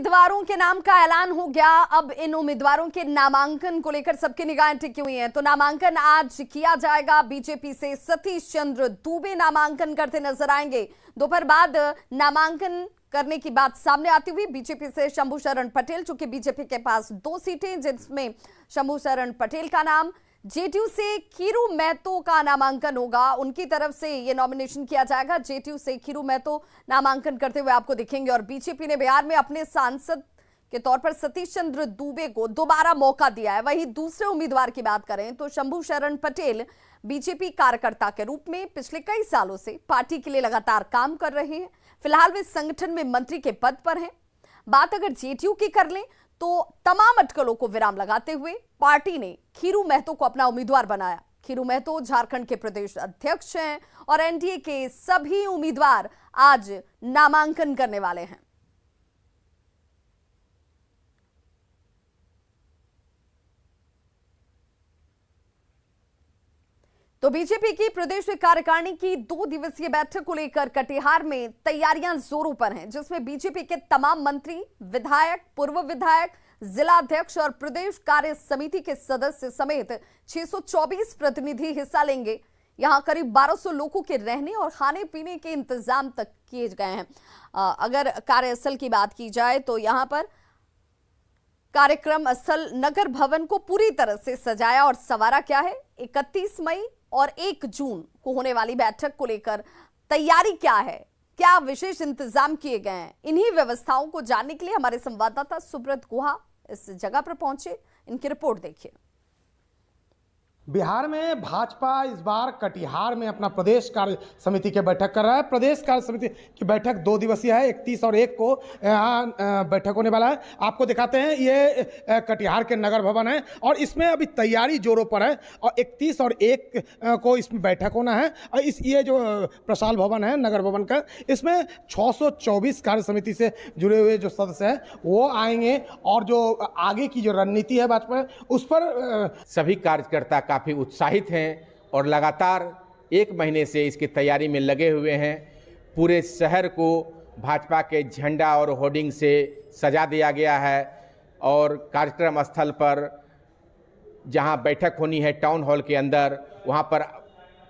उम्मीदवारों के नाम का ऐलान हो गया। अब इन उम्मीदवारों के नामांकन को लेकर सबकी निगाहें टिकी हुई हैं। तो नामांकन आज किया जाएगा। बीजेपी से सतीश चंद्र दुबे नामांकन करते नजर आएंगे। दोपहर बाद नामांकन करने की बात सामने आती हुई बीजेपी से शंभू शरण पटेल, चूंकि बीजेपी के पास 2 सीटें जिसमें शंभू शरण पटेल का नाम, जेटीयू से खीरू महतो का नामांकन होगा, उनकी तरफ से यह नॉमिनेशन किया जाएगा। जेटीयू से खीरू महतो नामांकन करते हुए आपको दिखेंगे। और बीजेपी ने बिहार में अपने सांसद के तौर पर सतीश चंद्र दुबे को दोबारा मौका दिया है। वहीं दूसरे उम्मीदवार की बात करें तो शंभू शरण पटेल बीजेपी कार्यकर्ता के रूप में पिछले कई सालों से पार्टी के लिए लगातार काम कर रहे हैं। फिलहाल वे संगठन में मंत्री के पद पर हैं। बात अगर जेटीयू की कर लें तो तमाम अटकलों को विराम लगाते हुए पार्टी ने खीरू महतो को अपना उम्मीदवार बनाया। खीरू महतो झारखंड के प्रदेश अध्यक्ष हैं और एनडीए के सभी उम्मीदवार आज नामांकन करने वाले हैं। तो बीजेपी की प्रदेश कार्यकारिणी की 2 दिवसीय बैठक को लेकर कटिहार में तैयारियां जोरों पर हैं, जिसमें बीजेपी के तमाम मंत्री, विधायक, पूर्व विधायक, जिला अध्यक्ष और प्रदेश कार्य समिति के सदस्य समेत 624 प्रतिनिधि हिस्सा लेंगे। यहां करीब 1200 लोगों के रहने और खाने पीने के इंतजाम तक किए गए हैं। अगर कार्यस्थल की बात की जाए तो यहां पर कार्यक्रम स्थल नगर भवन को पूरी तरह से सजाया और संवारा गया है। 31 मई और 1 जून को होने वाली बैठक को लेकर तैयारी क्या है, क्या विशेष इंतजाम किए गए हैं, इन्हीं व्यवस्थाओं को जानने के लिए हमारे संवाददाता सुब्रत गुहा इस जगह पर पहुंचे। इनकी रिपोर्ट देखिए। बिहार में भाजपा इस बार कटिहार में अपना प्रदेश कार्य समिति की बैठक कर रहा है। प्रदेश कार्य समिति की बैठक 2 दिवसीय है। 31 और 1 को यहाँ बैठक होने वाला है। आपको दिखाते हैं, ये कटिहार के नगर भवन है और इसमें अभी तैयारी जोरों पर है। और 31 और 1 को इसमें बैठक होना है। और ये जो प्रसाल भवन है नगर भवन का, इसमें 624 कार्य समिति से जुड़े हुए जो सदस्य हैं वो आएंगे। और जो आगे की जो रणनीति है भाजपा, उस पर सभी कार्यकर्ता काफ़ी उत्साहित हैं और लगातार 1 महीने से इसकी तैयारी में लगे हुए हैं। पूरे शहर को भाजपा के झंडा और होर्डिंग से सजा दिया गया है और कार्यक्रम स्थल पर जहां बैठक होनी है टाउन हॉल के अंदर, वहां पर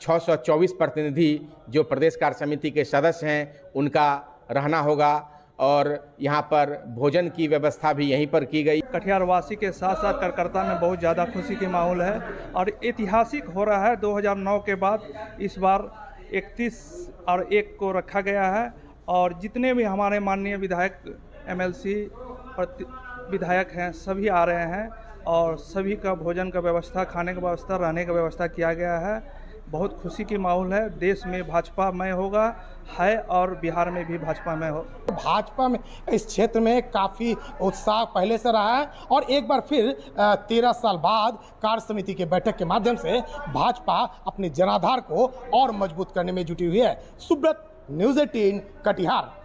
624 प्रतिनिधि जो प्रदेश कार्य समिति के सदस्य हैं उनका रहना होगा। और यहाँ पर भोजन की व्यवस्था भी यहीं पर की गई। कटिहार वासी के साथ साथ कार्यकर्ता में बहुत ज़्यादा खुशी के माहौल है और ऐतिहासिक हो रहा है। 2009 के बाद इस बार 31 और 1 को रखा गया है और जितने भी हमारे माननीय विधायक, एमएलसी विधायक हैं सभी आ रहे हैं और सभी का भोजन का व्यवस्था, खाने का व्यवस्था, रहने का व्यवस्था किया गया है। बहुत खुशी की माहौल है। देश में भाजपा में होगा है और बिहार में भी भाजपा में हो। भाजपा में इस क्षेत्र में काफ़ी उत्साह पहले से रहा है और एक बार फिर 13 साल बाद कार्य समिति की बैठक के माध्यम से भाजपा अपने जनाधार को और मजबूत करने में जुटी हुई है। सुब्रत, न्यूज़ 18 कटिहार।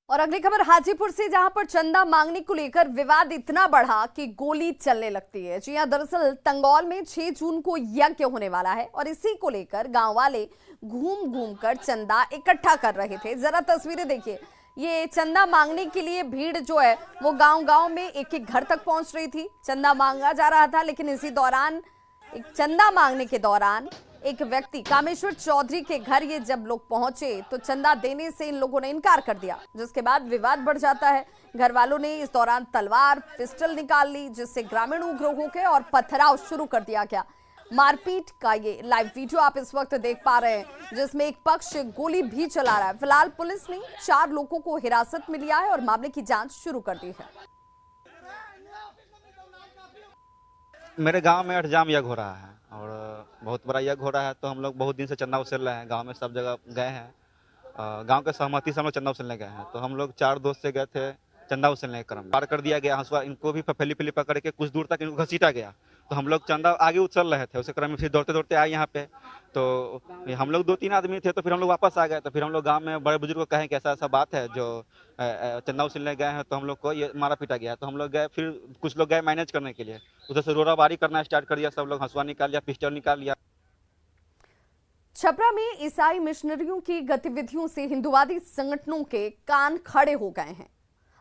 और अगली खबर हाजीपुर से, जहां पर चंदा मांगने को लेकर विवाद इतना बढ़ा कि गोली चलने लगती है। जी हां, दरअसल तंगौल में 6 जून को यज्ञ होने वाला है और इसी को लेकर गांव वाले घूम घूम कर चंदा इकट्ठा कर रहे थे। जरा तस्वीरें देखिए। ये चंदा मांगने के लिए भीड़ जो है वो गांव-गांव में एक-एक घर तक पहुंच रही थी। चंदा मांगा जा रहा था, लेकिन इसी दौरान चंदा मांगने के दौरान एक व्यक्ति कामेश्वर चौधरी के घर ये जब लोग पहुंचे तो चंदा देने से इन लोगों ने इनकार कर दिया, जिसके बाद विवाद बढ़ जाता है। घर वालों ने इस दौरान तलवार, पिस्टल निकाल ली, जिससे ग्रामीण उग्र हो गए और पथराव शुरू कर दिया गया। मारपीट का ये लाइव वीडियो आप इस वक्त देख पा रहे हैं, जिसमें एक पक्ष गोली भी चला रहा है। फिलहाल पुलिस ने 4 लोगों को हिरासत में लिया है और मामले की जांच शुरू कर दी है। मेरे गांव में अठजाम यज्ञ हो रहा है और बहुत बड़ा यज्ञ हो रहा है, तो हम लोग बहुत दिन से चंदा वसूल रहे हैं। गांव में सब जगह गए हैं, गांव के सहमति से हम लोग चंदा वसूलने गए हैं। तो हम लोग 4 दोस्त से गए थे चंदा वसूलने के क्रम। पार कर दिया गया हंसुआ, इनको भी फैली पकड़ के कुछ दूर तक इनको घसीटा गया। तो हम लोग चंदा आगे उछल रहे थे, उस क्रम में फिर दौड़ते दौड़ते आए यहाँ पे। तो हम लोग 2-3 आदमी थे, तो फिर हम लोग वापस आ गए। तो फिर हम लोग गांव में बड़े बुजुर्ग को कहें कि ऐसा ऐसा बात है, जो चंदा वसूलने गए हैं तो हम लोग को ये मारा पीटा गया। तो हम लोग गए, फिर कुछ लोग गए मैनेज करने के लिए, उधर से रोराबारी करना स्टार्ट कर दिया। सब लोग हंसुआ निकाल लिया, पिस्टल निकाल लिया। छपरा में ईसाई मिशनरियों की गतिविधियों से हिंदुवादी संगठनों के कान खड़े हो गए हैं।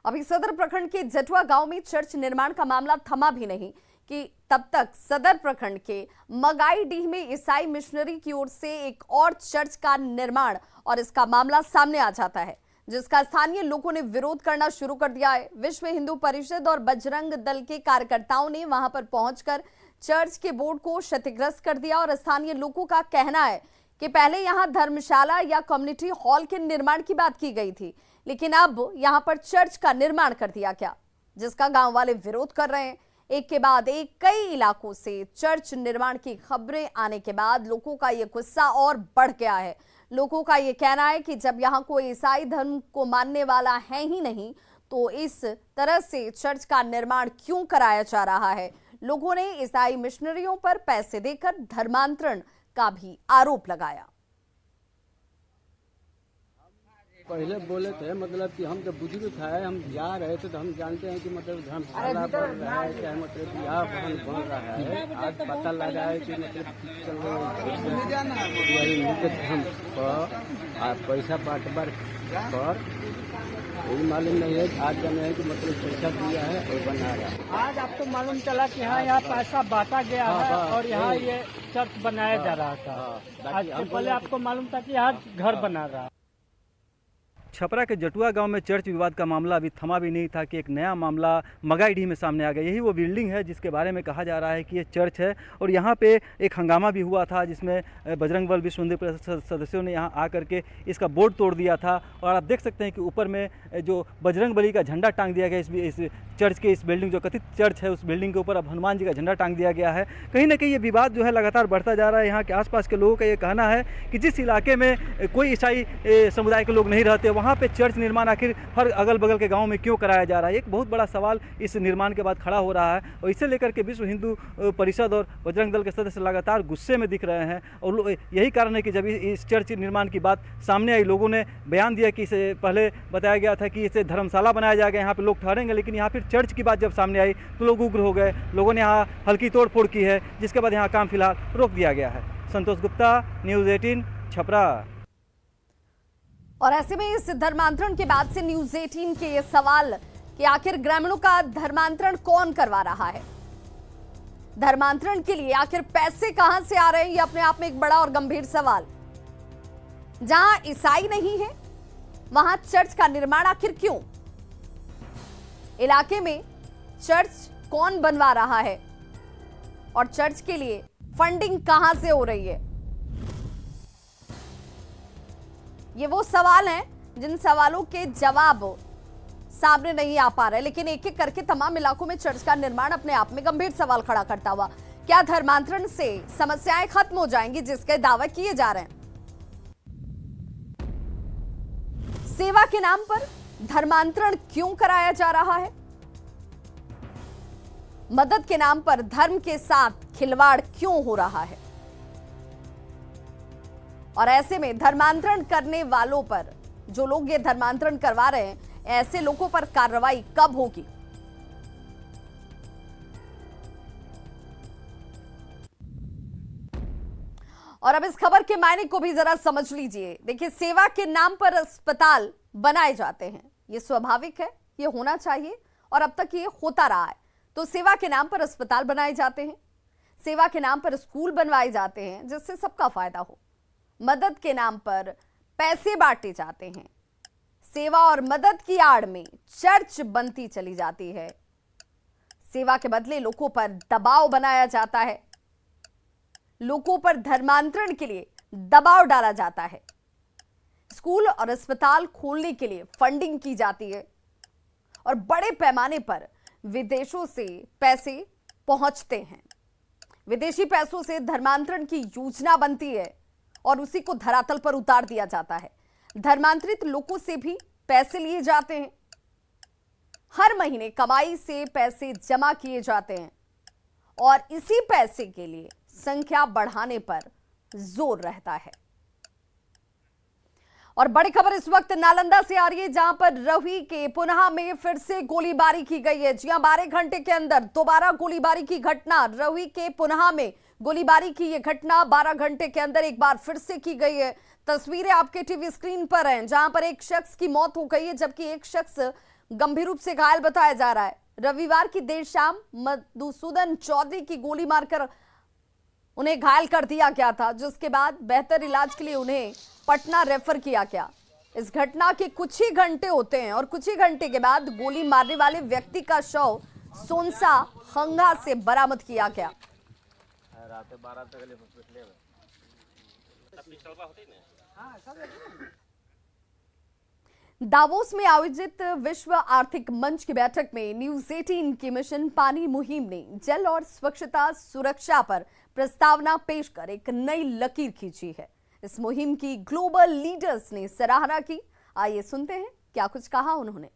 अभी सदर प्रखंड के जटुआ गांव में चर्च निर्माण का मामला थमा भी नहीं कि तब तक सदर प्रखंड के मगाईडीह में ईसाई मिशनरी की ओर से एक और चर्च का निर्माण और इसका मामला सामने आ जाता है, जिसका स्थानीय लोगों ने विरोध करना शुरू कर दिया है। विश्व हिंदू परिषद और बजरंग दल के कार्यकर्ताओं ने वहां पर पहुंचकर चर्च के बोर्ड को क्षतिग्रस्त कर दिया और स्थानीय लोगों का कहना है कि पहले यहां धर्मशाला या कम्युनिटी हॉल के निर्माण की बात की गई थी, लेकिन अब यहां पर चर्च का निर्माण कर दिया गया, जिसका गांव वाले विरोध कर रहे हैं। एक के बाद एक कई इलाकों से चर्च निर्माण की खबरें आने के बाद लोगों का यह गुस्सा और बढ़ गया है। लोगों का यह कहना है कि जब यहां कोई ईसाई धर्म को मानने वाला है ही नहीं, तो इस तरह से चर्च का निर्माण क्यों कराया जा रहा है। लोगों ने ईसाई मिशनरियों पर पैसे देकर धर्मांतरण का भी आरोप लगाया। पहले बोले थे मतलब कि हम जब बुजुर्ग थे, हम जा रहे थे तो हम जानते हैं कि मतलब धर्मशाला बन रहा है, चाहे मतलब यहाँ भवन बन रहा है। आज पता लगा है कि मतलब धर्म पर पैसा बांटबार पर यही मालूम नहीं है। आज जाने है कि मतलब पैसा दिया है और बना रहा है। आज आपको मालूम चला कि हाँ यहाँ पैसा बांटा गया है और यहाँ ये चर्च बनाया जा रहा था। आज से पहले आपको मालूम था कि यहाँ घर बना रहा है। छपरा के जटुआ गांव में चर्च विवाद का मामला अभी थमा भी नहीं था कि एक नया मामला मगाईडीह में सामने आ गया। यही वो बिल्डिंग है जिसके बारे में कहा जा रहा है कि ये चर्च है और यहाँ पे एक हंगामा भी हुआ था, जिसमें बजरंग दल विश्व हिंदू परिषद सदस्यों ने यहाँ आकर के इसका बोर्ड तोड़ दिया था। और आप देख सकते हैं कि ऊपर में जो बजरंग बली का झंडा टांग दिया गया इस चर्च के, इस बिल्डिंग जो कथित चर्च है उस बिल्डिंग के ऊपर अब हनुमान जी का झंडा टांग दिया गया है। कहीं ना कहीं ये विवाद जो है लगातार बढ़ता जा रहा है। यहाँ के आसपास के लोगों का ये कहना है कि जिस इलाके में कोई ईसाई समुदाय के लोग नहीं रहते, वहाँ पे चर्च निर्माण आखिर हर अगल बगल के गाँव में क्यों कराया जा रहा है। एक बहुत बड़ा सवाल इस निर्माण के बाद खड़ा हो रहा है और इसे लेकर के विश्व हिंदू परिषद और बजरंग दल के सदस्य लगातार गुस्से में दिख रहे हैं। और यही कारण है कि जब इस चर्च निर्माण की बात सामने आई, लोगों ने बयान दिया कि इसे पहले बताया गया था कि इसे धर्मशाला बनाया जाएगा, यहाँ पे लोग ठहरेंगे, लेकिन यहाँ फिर चर्च की बात जब सामने आई तो लोग उग्र हो गए। लोगों ने यहाँ हल्की तोड़ फोड़ की है, जिसके बाद यहाँ काम फिलहाल रोक दिया गया है। संतोष गुप्ता, न्यूज़ 18 छपरा। और ऐसे में इस धर्मांतरण के बाद से न्यूज़ 18 के ये सवाल कि आखिर ग्रामीणों का धर्मांतरण कौन करवा रहा है, धर्मांतरण के लिए आखिर पैसे कहां से आ रहे हैं, ये अपने आप में एक बड़ा और गंभीर सवाल। जहां ईसाई नहीं है वहां चर्च का निर्माण आखिर क्यों, इलाके में चर्च कौन बनवा रहा है और चर्च के लिए फंडिंग कहां से हो रही है। ये वो सवाल हैं जिन सवालों के जवाब सामने नहीं आ पा रहे, लेकिन एक एक करके तमाम इलाकों में चर्च का निर्माण अपने आप में गंभीर सवाल खड़ा करता हुआ। क्या धर्मांतरण से समस्याएं खत्म हो जाएंगी, जिसके दावे किए जा रहे हैं। सेवा के नाम पर धर्मांतरण क्यों कराया जा रहा है, मदद के नाम पर धर्म के साथ खिलवाड़ क्यों हो रहा है, और ऐसे में धर्मांतरण करने वालों पर, जो लोग ये धर्मांतरण करवा रहे हैं, ऐसे लोगों पर कार्रवाई कब होगी। और अब इस खबर के मायने को भी जरा समझ लीजिए। देखिए, सेवा के नाम पर अस्पताल बनाए जाते हैं, ये स्वाभाविक है, ये होना चाहिए और अब तक ये होता रहा है। तो सेवा के नाम पर अस्पताल बनाए जाते हैं, सेवा के नाम पर स्कूल बनवाए जाते हैं जिससे सबका फायदा हो, मदद के नाम पर पैसे बांटे जाते हैं, सेवा और मदद की आड़ में चर्च बनती चली जाती है, सेवा के बदले लोगों पर दबाव बनाया जाता है, लोगों पर धर्मांतरण के लिए दबाव डाला जाता है, स्कूल और अस्पताल खोलने के लिए फंडिंग की जाती है और बड़े पैमाने पर विदेशों से पैसे पहुंचते हैं। विदेशी पैसों से धर्मांतरण की योजना बनती है और उसी को धरातल पर उतार दिया जाता है। धर्मांतरित लोगों से भी पैसे लिए जाते हैं, हर महीने कमाई से पैसे जमा किए जाते हैं और इसी पैसे के लिए संख्या बढ़ाने पर जोर रहता है। और बड़ी खबर इस वक्त नालंदा से आ रही है, जहां पर रवी के पुनः में फिर से गोलीबारी की गई है। जी हां, 12 घंटे के अंदर दोबारा गोलीबारी की घटना, रवी के पुनः में गोलीबारी की यह घटना 12 घंटे के अंदर एक बार फिर से की गई है। तस्वीरें आपके टीवी स्क्रीन पर हैं, जहां पर एक शख्स की मौत हो गई है जबकि एक शख्स गंभीर रूप से घायल बताया जा रहा है। रविवार की देर शाम मधुसूदन चौधरी की गोली मारकर उन्हें घायल कर दिया गया था, जिसके बाद बेहतर इलाज के लिए उन्हें पटना रेफर किया गया। इस घटना के कुछ ही घंटे होते हैं और कुछ ही घंटे के बाद गोली मारने वाले व्यक्ति का शव सोनसा हंगा से बरामद किया गया। दावोस में आयोजित विश्व आर्थिक मंच की बैठक में न्यूज 18 की मिशन पानी मुहिम ने जल और स्वच्छता सुरक्षा पर प्रस्तावना पेश कर एक नई लकीर खींची है। इस मुहिम की ग्लोबल लीडर्स ने सराहना की। आइए सुनते हैं क्या कुछ कहा उन्होंने।